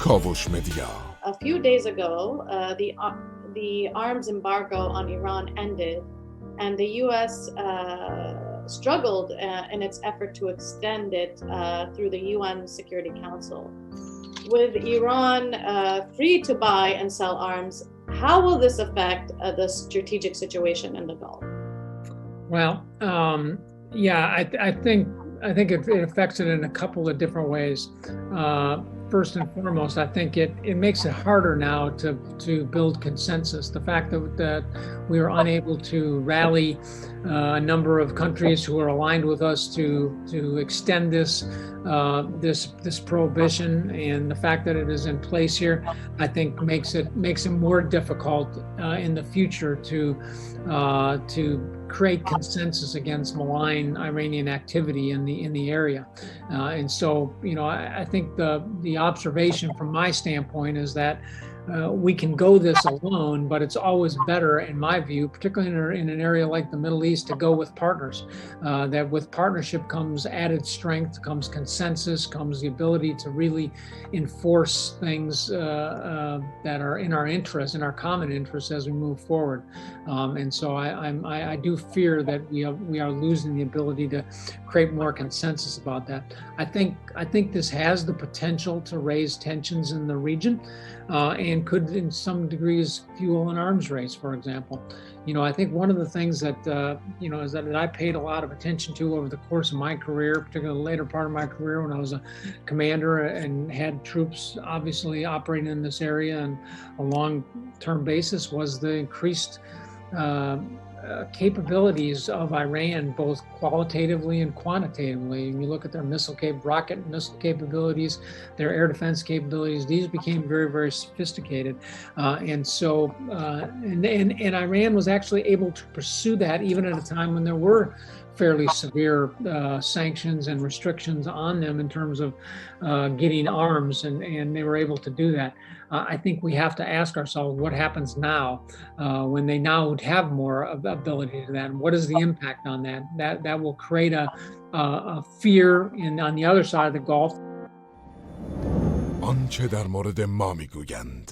کاوش مدیا. A few days ago, the arms embargo on Iran ended, and the U.S. struggled in its effort to extend it through the UN Security Council. With Iran free to buy and sell arms, how will this affect the strategic situation in the Gulf? Well, I think it affects it in a couple of different ways. First and foremost, I think it makes it harder now to build consensus. The fact that we are unable to rally a number of countries who are aligned with us to extend this prohibition, and the fact that it is in place here, I think makes it more difficult in the future to create consensus against malign Iranian activity in the area. And so, I think the observation from my standpoint is that we can go this alone, but it's always better, in my view, particularly in an area like the Middle East, to go with partners. That with partnership comes added strength, comes consensus, comes the ability to really enforce things that are in our interest, in our common interest as we move forward. And so I do fear that we are losing the ability to create more consensus about that. I think this has the potential to raise tensions in the region. And could, in some degrees, fuel an arms race, for example. I think one of the things that, is that I paid a lot of attention to over the course of my career, particularly the later part of my career when I was a commander and had troops obviously operating in this area on a long-term basis, was the increased capabilities of Iran, both qualitatively and quantitatively. And you look at their rocket missile capabilities, their air defense capabilities, these became very, very sophisticated. And Iran was actually able to pursue that even at a time when there were fairly severe sanctions and restrictions on them in terms of getting arms, and they were able to do that. I think we have to ask ourselves what happens now when they now have more ability to that, and what is the impact on that? That will create a fear on the other side of the Gulf. آنچه در مورد ما میگویند